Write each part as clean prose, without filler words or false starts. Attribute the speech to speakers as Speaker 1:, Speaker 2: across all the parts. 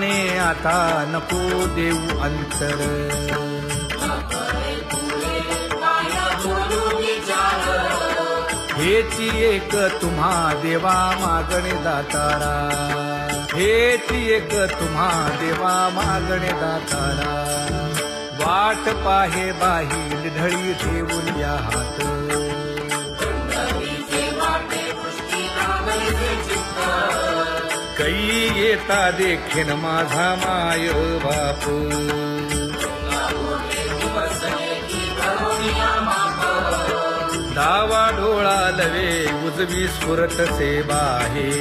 Speaker 1: म्हणे आता नको देऊ अंतर. हेची एक तुम्हा देवा मागणे दातारा. हेची एक तुम्हा देवा मागणे दातारा. वाट पाहे बाही ढळी ठेवून या हात. कै येता देखेन माझा माय बाप. डावा डोळा लवे उजवी स्फुरतसे बाहे.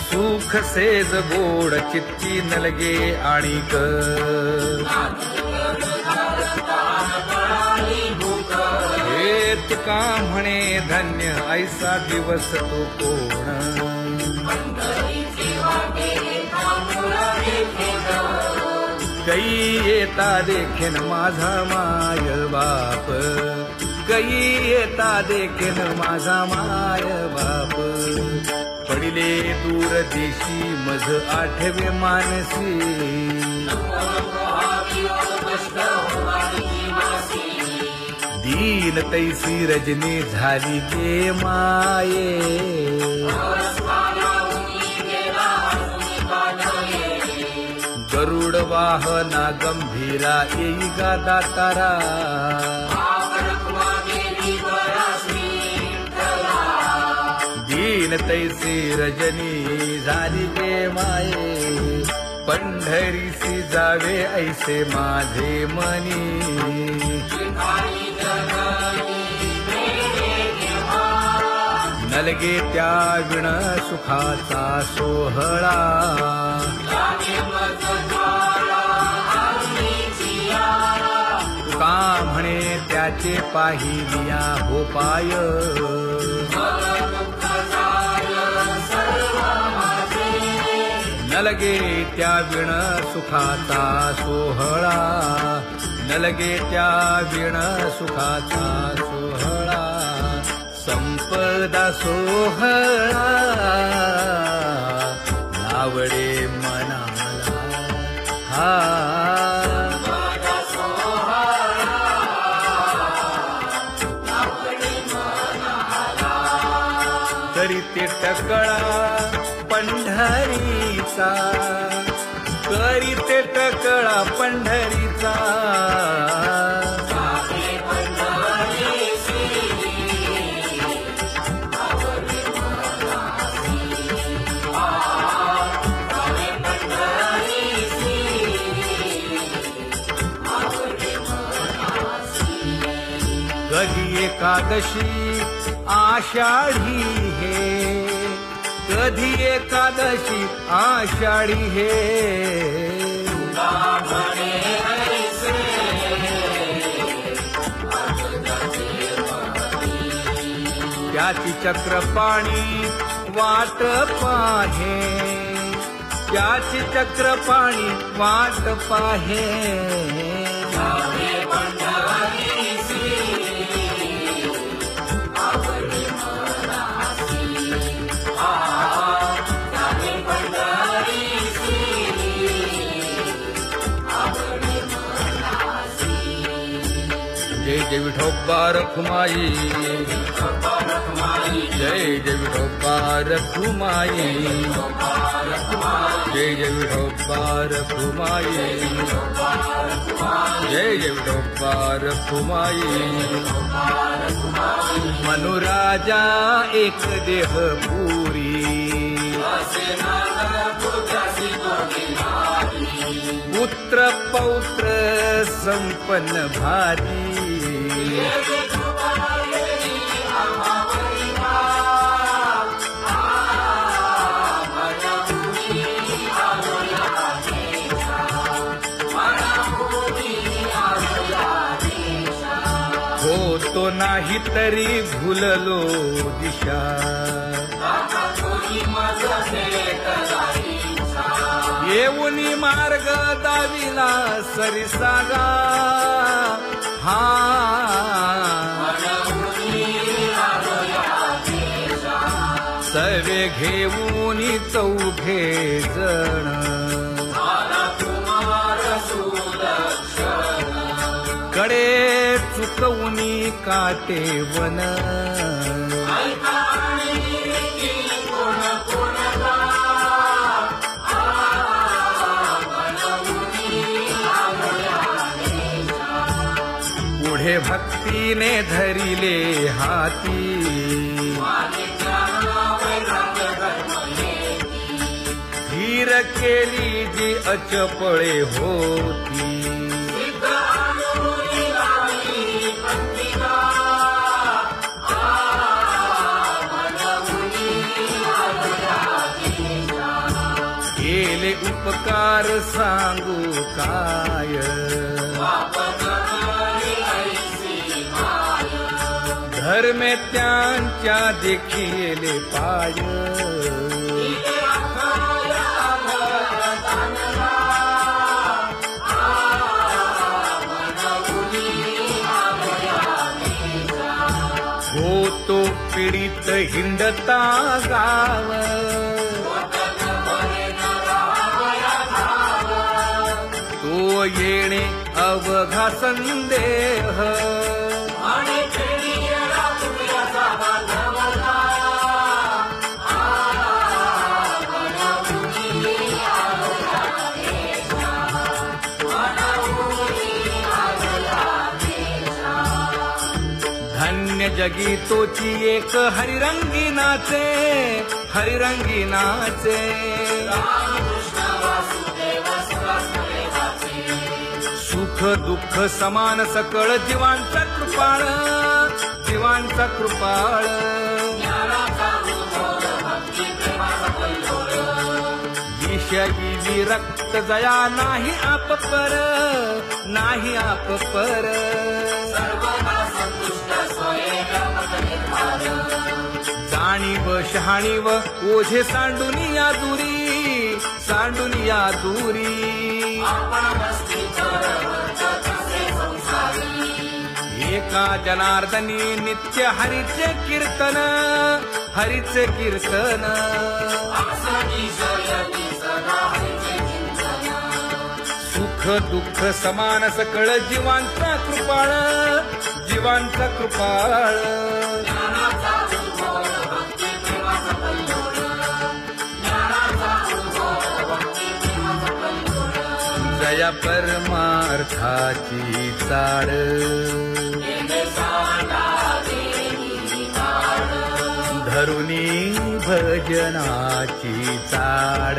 Speaker 1: सुख सेज गोड चित्ती नलगे आणिक. हे तुका म्हणे धन्य ऐसा दिवस तो कोण. कै येता देखेन माझा माय बाप. कै येता देखेन माझा माय बाप. पडिले दूर देशी मज आठवे मानसी. दीन तैसी रजनी झाली गे माये. गरुड वाहना गंभीरा येई गा दातारा. दीन तैसी रजनी झाली गे माये. पंढरीसी जावे ऐसे माझे मनी. नलगे त्या विण सुखाचा सोहळा. तुका म्हणे त्याचे पाहिलिया हो पाय. नलगे त्या विण सुखाचा सोहळा. नलगे त्या विण सुखाचा सोहळा. संपदा सोहळा लावडे मनाला. हा करीते टकळा पंढरीचा. करीते टकळा पंढरीचा. कधी एकादशी आषाढी हे. कधी एकादशी आषाढी हे. त्याची चक्रपाणी वाट पाहे. त्याची चक्रपाणी वाट पाहे. जय जय विठोबा रखुमाई. जय जय विठोबा रखुमाई. जय जय विठोबा रखुमाई. जय जय विठोबा रखुमाई. मनुराजा एक देह पुरी. पुत्र पौत्र संपन्न भारी. होतो नाही तरी भुललो दिशा. येऊनी मार्ग दाविला सरिसागा. हा आडवे घेऊन चौघे जण कडे चुकवूनी काटे वन पुढे भक्तीने धरिले हाती धीर केली जी अचपळे होती केले उपकार सांगू काय धर्मे त्यांच्या देखिले पाय होतो पीडित हिंडता गाव तो येणे अवघा संदेह धन्य जगी तोची एक हरिरंगी नाचे हरिरंगी नाचे सुख दुःख समान सकळ जीवांचा कृपाळ जीवांचा कृपाळ विषयी विरक्त जया नाही आपपर नाही आपपर जाणीव शहाणीव ओझे सांडुनिया दूरी एका जनार्दनी नित्य हरीचे कीर्तन सुख दुःख समान सकळ जीवांचा कृपाळ जया परमार्थाची चाड धरुनी भजनाची चाड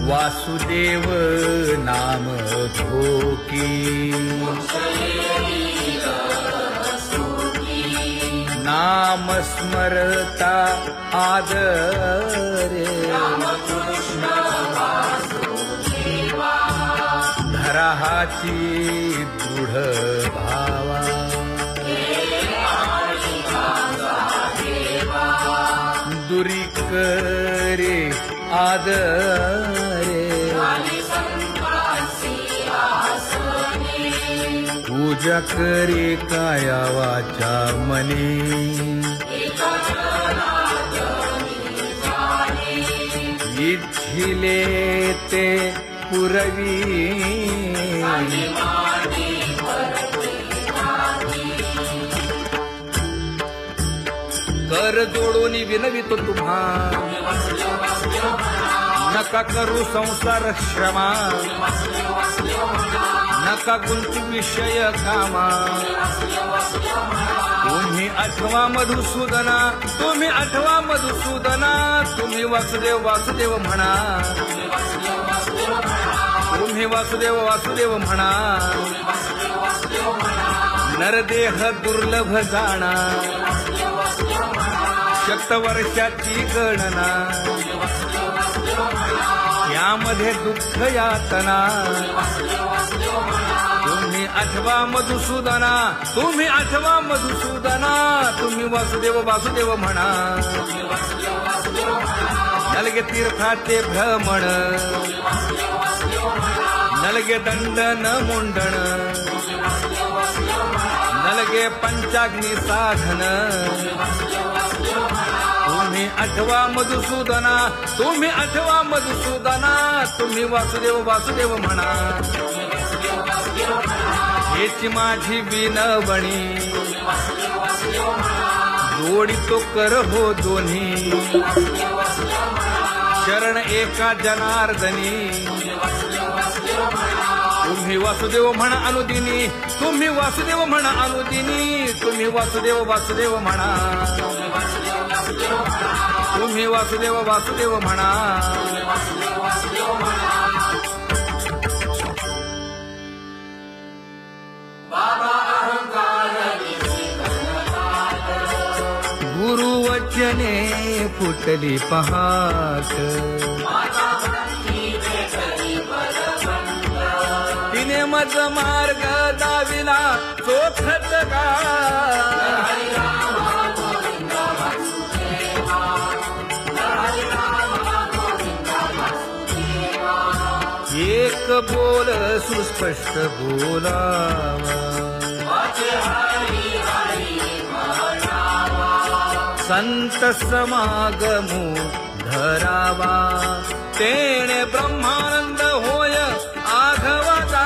Speaker 1: वासुदेव नाम घोकी नाम स्मरता आदरे धराहाची दृढ भावा दुरी करे आदरे पूजा करे काया वाचा मनी इच्छिले ते पुरवी कर जोडोनी विनवितो तुम्हा नका करू संसार श्रमा नका गुंती विषय कामा तुम्ही आठवा मधुसूदना तुम्ही वासुदेव म्हणा तुम्ही वासुदेव म्हणा नरदेह दुर्लभ जाणा शतवर्षाची गणना यामध्ये दुःख यातना तुम्ही आठवा मधुसूदना तुम्ही वासुदेव म्हणा नलगे तीर्थाचे भ्रमण नलगे दंडन मुंडण नलगे पंचाग्नी साधन तुम्ही आठवा मधुसूदना तुम्ही आठवा मधुसूदना तुम्ही वासुदेव वासुदेव म्हणा हेची माझी विनवणी जोडितो कर हो दोन्ही शरण एका जनार्दनी तुम्ही वासुदेव म्हणा अनुदिनी तुम्ही वासुदेव म्हणा अनुदिनी तुम्ही वासुदेव वासुदेव म्हणा तुम्ही वासुदेव वासुदेव म्हणा गुरु वचने फुटली पहाट तिने मज मार्ग दाविला चोखत का एक बोल सुस्पष्ट बोलावा संत समागमू धरावा तेणे ब्रह्मानंद होय आघवाचा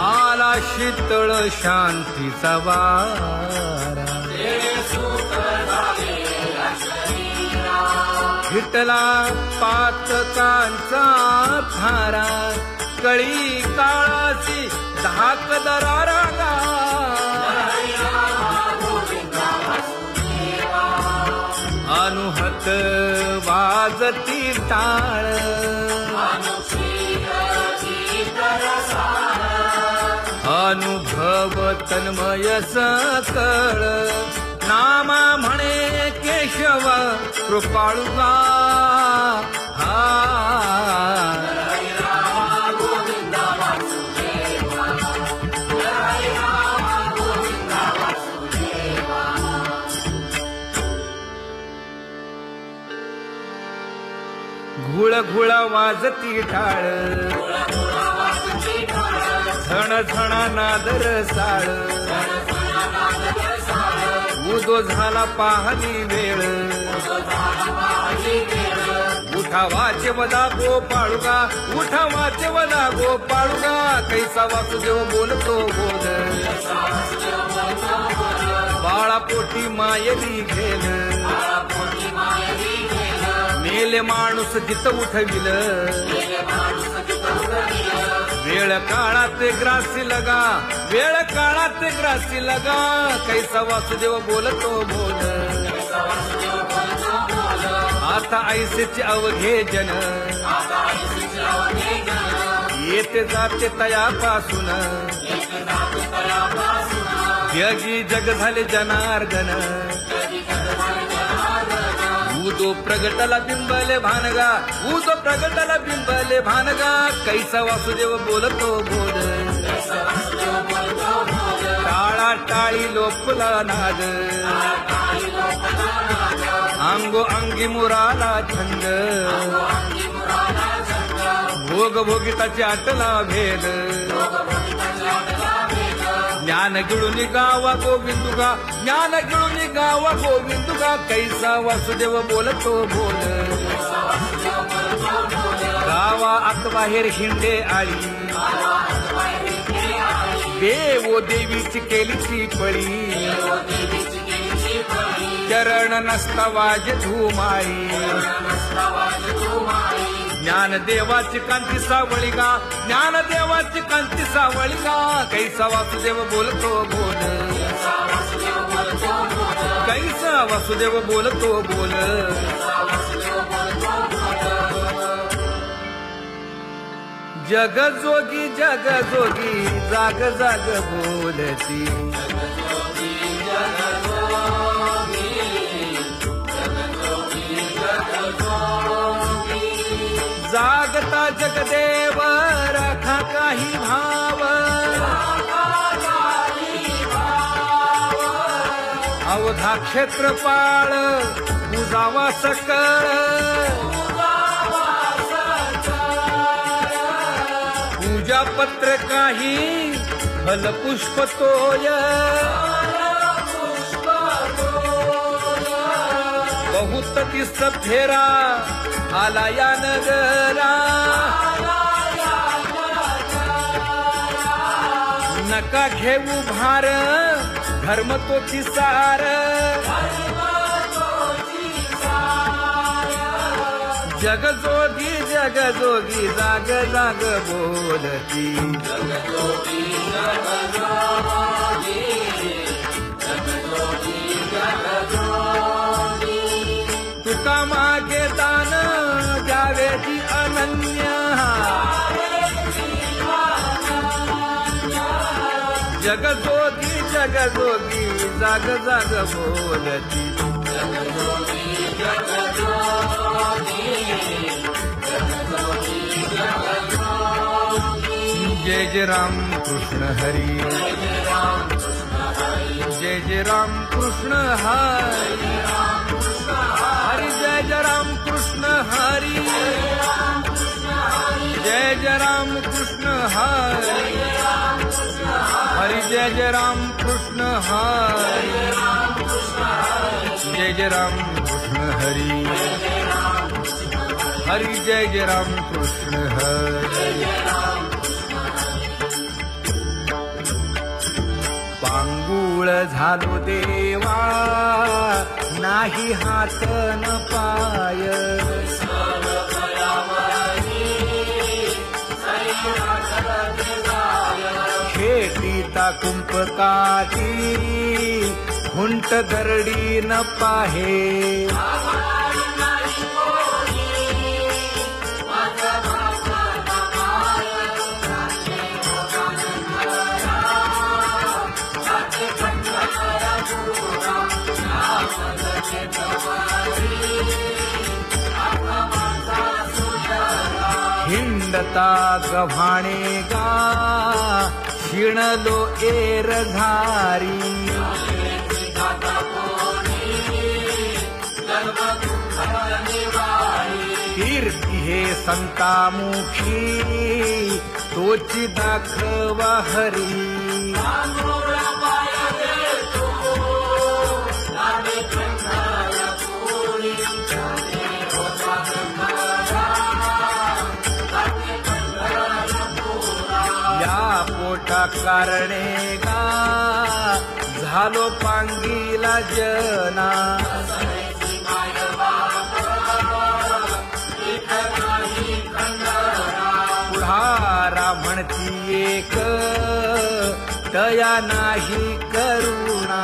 Speaker 1: आला शीतळ शांतीचा वारा हिटला पातकांचा थारा कळी काळाची धाक दरारा अनुहत वाजती टाळ अनुभव तन्मय सकळ नामा म्हणे केशव कृपाळुगा घुळ घुळ वाजती टाळ झण झण नादर साळ उदो झाला पाहली वेळ उठा वाचे वदा गोपाळुगा उठा वाचे वदा गोपाळुगा कैसा वासुदेव बोलतो बोल बाळा पोटी मायली घेल मेले माणूस जित उठविल वेळ काळात ग्रासी लगा वेळ काळात ग्रासी लगा कैसा वासुदेव बोलतो बोल आता ऐसेचे अवघे जन येते जाते तयापासून जगी जग झाले जनार्दन उदो प्रगटला बिंबले भानगा उदो प्रगटला बिंबले भानगा कैसा वासुदेव बोलतो बोल टाळा टाळी लोपला नाद अंगो अंगी मुराला छंद भोग भोगिताची आटला भेद ज्ञान गिळून गावा गोविंदुगा ज्ञान गिळून गावा गोविंदुगा कैसा वासुदेव बोलतो बोल गावा आत बाहेर हिंडे आळी देवो देवीची केलीची पळी चरण नसता वाज धुमाळी ज्ञान देवाची कांती सावळी गा ज्ञान देवाची कांती सावळी गा कैसा वासुदेव बोलतो बोल कैसा वासुदेव बोलतो बोल जग जोगी जाग जाग बोलती जागता जगदेव राखा काही भाव अवधा क्षेत्रपाळ पूजावा सकळ पूजा पत्र काही फलपुष्प तोय बहुत दिस फेरा आला या नगरा नका घेऊ भार धर्म तोची सार जगजोगी जगजोगी जाग जाग बोलती तुका मागे दान द्यावेची अनन्य जगजोगी जगजोगी जाग जाग बोलती जय जय राम कृष्ण हरी जय जय राम कृष्ण हरी हरी जय जय राम कृष्ण हरी जय जय राम कृष्ण हरी हरी जय जय राम कृष्ण हरी जय जय राम कृष्ण हरी हरी जय जय राम कृष्ण हरी पांगुळ झालो देवा नाही हात न पाय खेटीता कुंपकाची हुंट गरडी न पाहे हिंडता गव्हाणे गा शिणलो एरघारी कीर्ती हे संतामुखी तोची दाखवा हरी पोटा कारणे गा झालो पांगीला जना पुढारा म्हणती एक तया नाही करुणा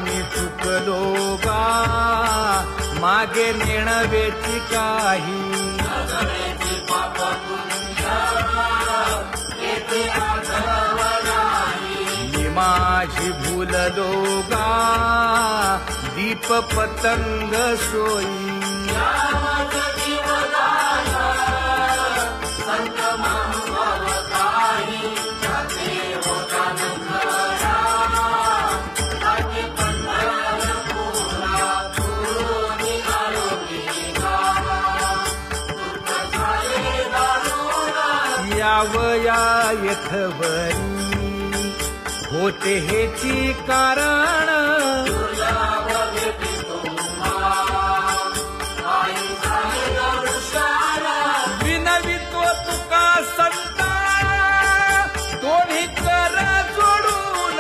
Speaker 1: मी चुकलो गा मागे नेणवेची काही मी माझी भूललो गा दीप पतंग सोयी यावया यथवरी होते हेची कारण विनवितो तुका संता दोन्ही कर जोडून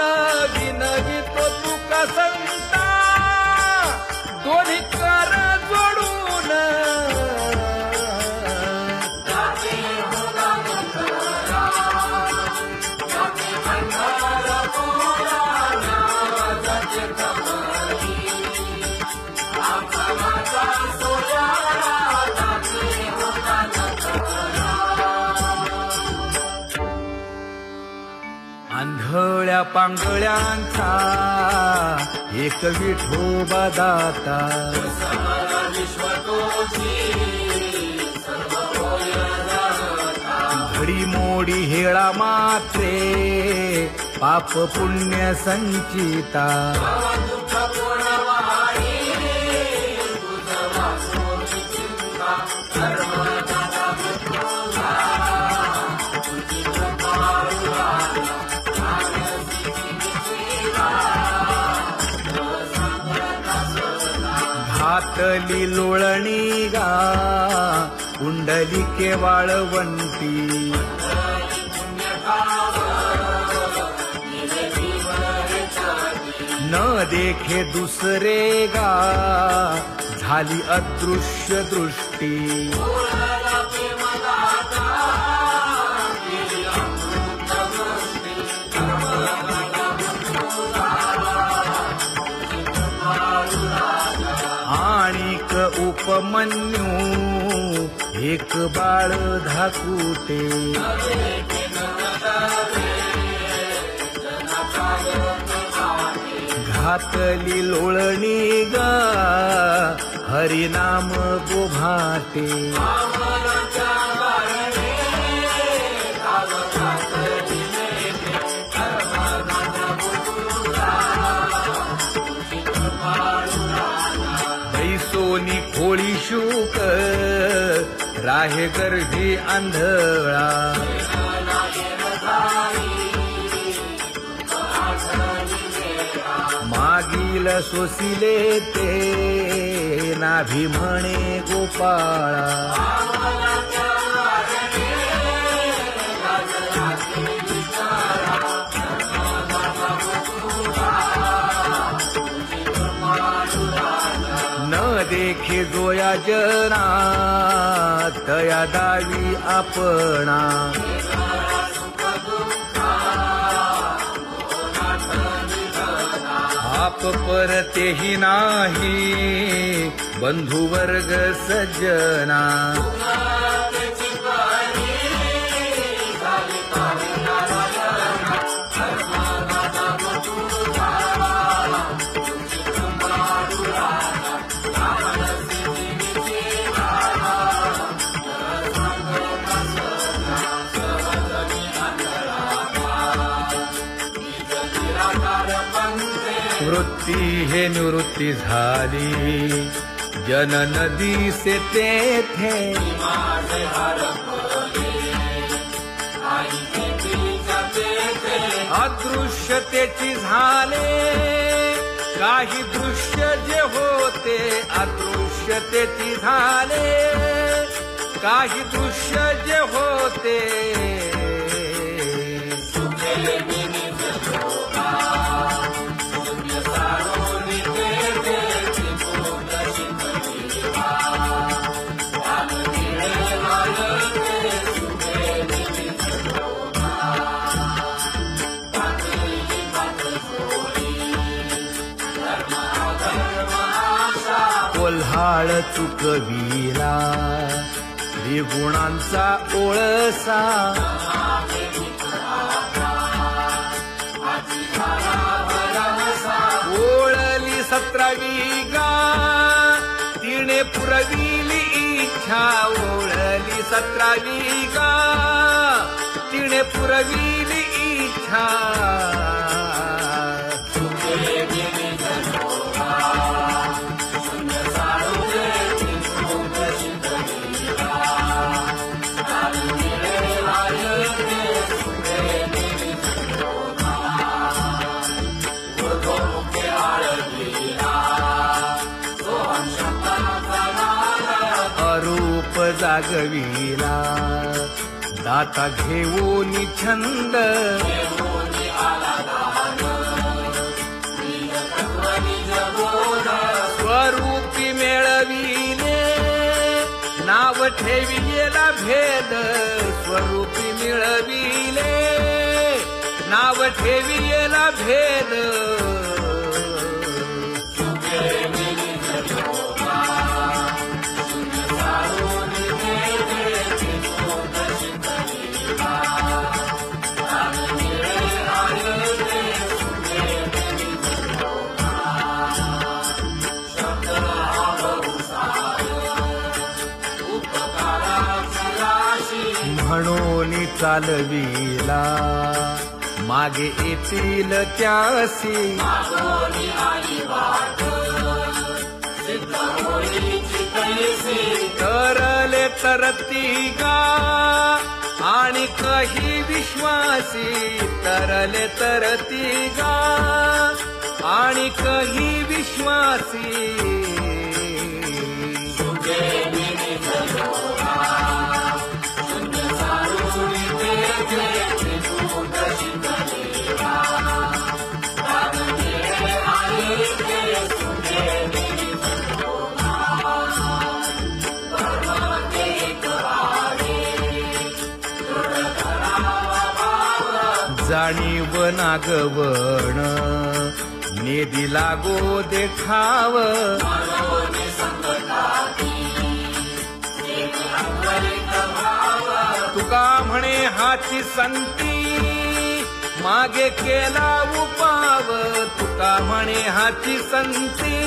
Speaker 1: विनवितो तुका संता दोन्ही कर जोडून आंधळ्या पांगळ्यांचा एक विठोबा दाता घडी मोडी हेळा मात्रे पाप पुण्य संचिता घातली लोळणी गा कुंडलिके वाळवंटी न देखे दुसरे गा झाली अदृश्य दृष्टी आणिक उपमन्यू एक बाळ धाकुटे घातली लोळणी गा हरिनाम गोभाटे बैसोनी खोळी शूक राहे गर्भी आंधळा मागील सोसिले ते नाभी म्हणे गोपाळा न देखे जोया जना तया दावी आपणा आप परतेही नाही बंधुवर्ग सज्जना वृत्ती हे निवृत्ती झाली जन नदी से तेथे अदृश्यतेची झाले काही दृश्य जे होते अदृश्यतेची झाले काही दृश्य जे होते कोल्हाळ चुकविला गुणांचा ओळसा ओळली 17वी गा तिने पुरविली इच्छा ओळली 17वी गा तिने पुरविली इच्छा अरूप जागविला दाता घेऊन छंद स्वरूपी मेळविले नाव ठेविलेला भेद स्वरूपी मिळविले नाव ठेविलेला भेद म्हणून चालविला मागे येतील त्यासी तरले तरती गा आणि काही विश्वासी तरले तरती गा आणि काही विश्वासी जाणीव नागवण नेदी लागो देखाव तुका म्हणे हाची संती मागे केला उपाव तुका म्हणे हाची संती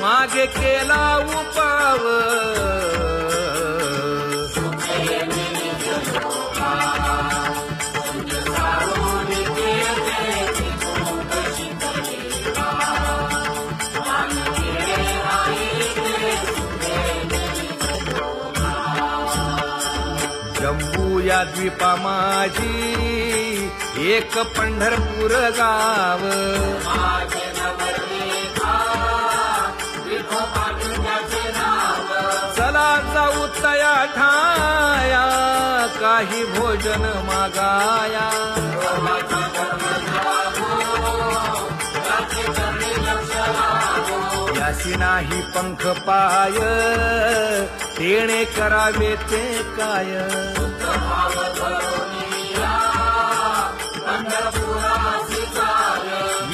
Speaker 1: मागे केला उपाव जम्बू या द्वीपा माझी एक पंढरपूर गाव चला जाऊ तया ठाया काही भोजन मागाया यासी नाही पंख पाय तेणे करावे ते काय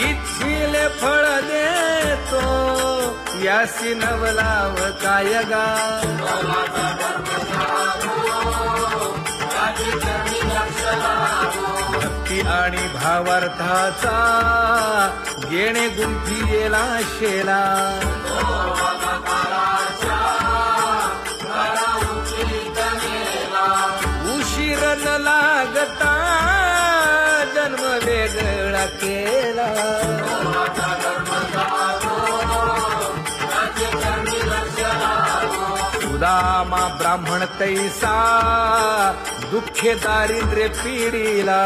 Speaker 1: इच्छिले फळ देतो यासी नवलाव काय गा भक्ती आणि भावार्थाचा येणे गुंफी येला शेला उशीर न लागता जन्म वेगळा केला सुदामा ब्राह्मण तैसा दुःखे दारिद्र्य पीडिला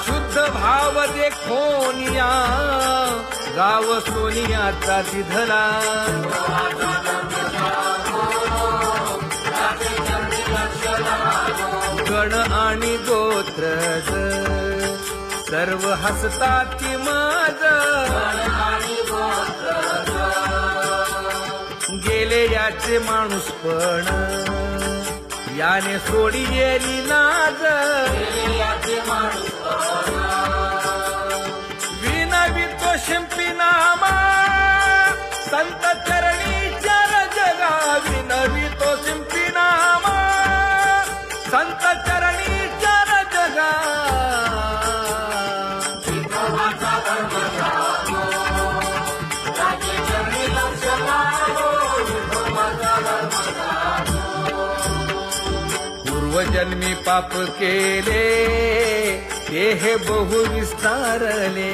Speaker 1: शुद्ध भाव देखोनिया गाव सोनियाचा तिधला गण आणि गोत्रज सर्व हसतात माझ गेले याचे माणूस पण याने सोडी येली लाज विनवितो शिंपी नामा संत चरणी चर जगा विनवितो शिंपी नामा संत चरणी चर जगा पूर्वजन्मी पाप केले ते हे बहु विस्तारले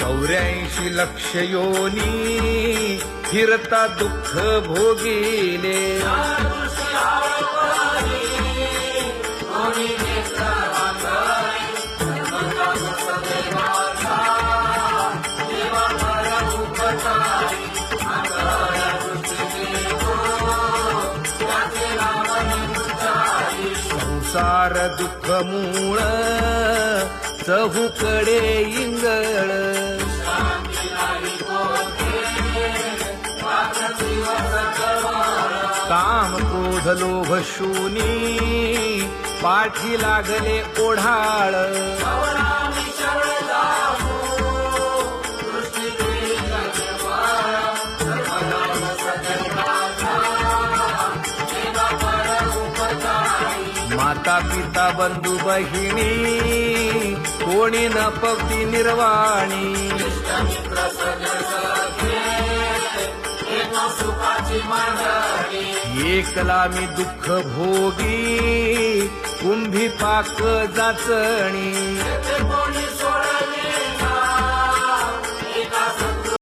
Speaker 1: 84 लक्ष योनी फिरता दुःख भोगिले संसार दुःख मूळ चहूकडे इंगळ काम क्रोध लोभ शूनी पाठी लागले ओढाळ माता पिता बंधू बहिणी कोण कोणी न पवती निर्वाणी एकला मी दुःख भोगी कुंभी पाक जाचणी